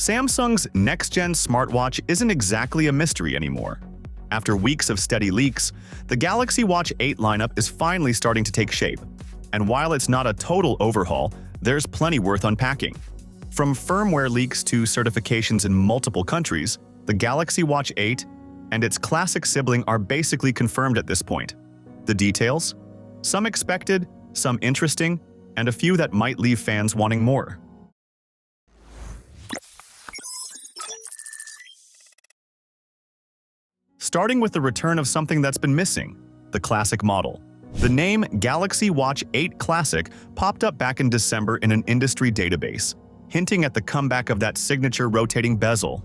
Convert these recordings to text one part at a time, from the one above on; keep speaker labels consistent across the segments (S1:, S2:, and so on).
S1: Samsung's next-gen smartwatch isn't exactly a mystery anymore. After weeks of steady leaks, the Galaxy Watch 8 lineup is finally starting to take shape. And while it's not a total overhaul, there's plenty worth unpacking. From firmware leaks to certifications in multiple countries, the Galaxy Watch 8 and its classic sibling are basically confirmed at this point. The details? Some expected, some interesting, and a few that might leave fans wanting more. Starting with the return of something that's been missing, the classic model. The name Galaxy Watch 8 Classic popped up back in December in an industry database, hinting at the comeback of that signature rotating bezel.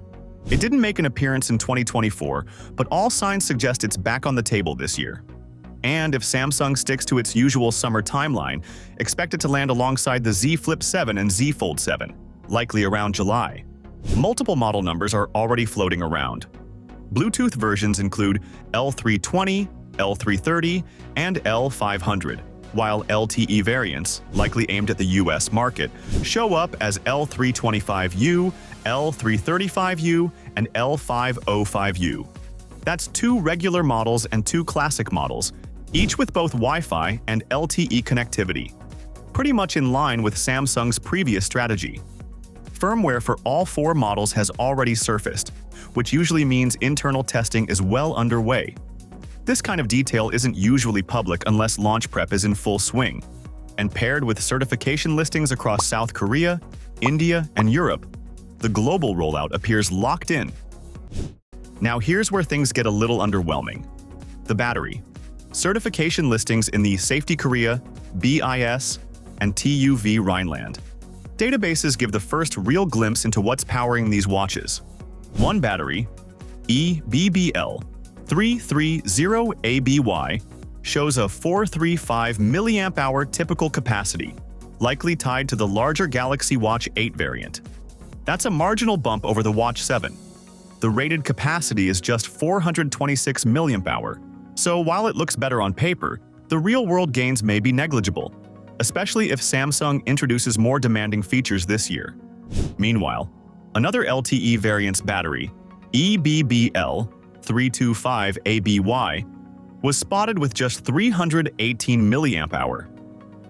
S1: It didn't make an appearance in 2024, but all signs suggest it's back on the table this year. And if Samsung sticks to its usual summer timeline, expect it to land alongside the Z Flip 7 and Z Fold 7, likely around July. Multiple model numbers are already floating around. Bluetooth versions include L320, L330, and L500, while LTE variants, likely aimed at the US market, show up as L325U, L335U, and L505U. That's 2 regular models and 2 classic models, each with both Wi-Fi and LTE connectivity. Pretty much in line with Samsung's previous strategy. Firmware for all 4 models has already surfaced, which usually means internal testing is well underway. This kind of detail isn't usually public unless launch prep is in full swing, and paired with certification listings across South Korea, India, and Europe, the global rollout appears locked in. Now here's where things get a little underwhelming. The battery. Certification listings in the Safety Korea, BIS, and TUV Rhineland. Databases give the first real glimpse into what's powering these watches. One battery, EBBL330ABY, shows a 435 mAh typical capacity, likely tied to the larger Galaxy Watch 8 variant. That's a marginal bump over the Watch 7. The rated capacity is just 426 mAh, so while it looks better on paper, the real-world gains may be negligible, especially if Samsung introduces more demanding features this year. Meanwhile, another LTE variant's battery, EBBL325ABY, was spotted with just 318 mAh.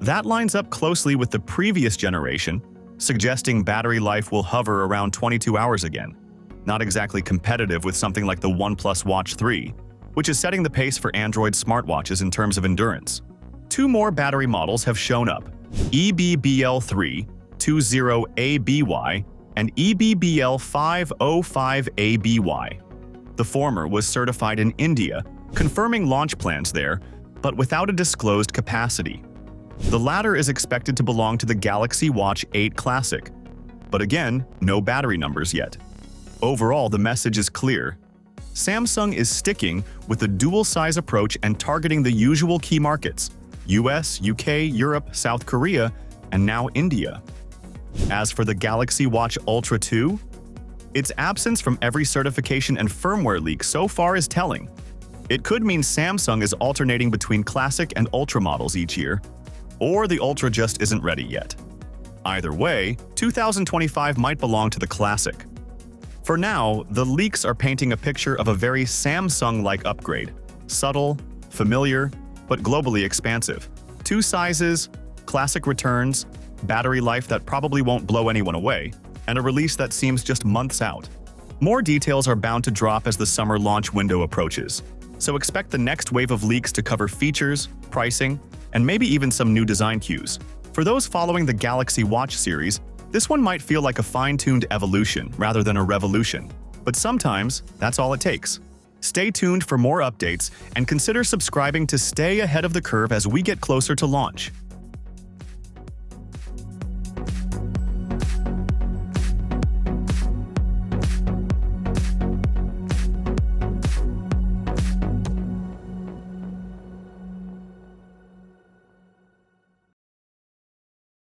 S1: That lines up closely with the previous generation, suggesting battery life will hover around 22 hours again. Not exactly competitive with something like the OnePlus Watch 3, which is setting the pace for Android smartwatches in terms of endurance. 2 more battery models have shown up, EBBL320ABY and EBBL505ABY. The former was certified in India, confirming launch plans there, but without a disclosed capacity. The latter is expected to belong to the Galaxy Watch 8 Classic, but again, no battery numbers yet. Overall, the message is clear. Samsung is sticking with the dual-size approach and targeting the usual key markets: US, UK, Europe, South Korea, and now India. As for the Galaxy Watch Ultra 2, its absence from every certification and firmware leak so far is telling. It could mean Samsung is alternating between Classic and Ultra models each year, or the Ultra just isn't ready yet. Either way, 2025 might belong to the Classic. For now, the leaks are painting a picture of a very Samsung-like upgrade. Subtle, familiar, but globally expansive. 2 sizes, Classic returns, battery life that probably won't blow anyone away, and a release that seems just months out. More details are bound to drop as the summer launch window approaches, so expect the next wave of leaks to cover features, pricing, and maybe even some new design cues. For those following the Galaxy Watch series, this one might feel like a fine-tuned evolution rather than a revolution, but sometimes that's all it takes. Stay tuned for more updates and consider subscribing to stay ahead of the curve as we get closer to launch.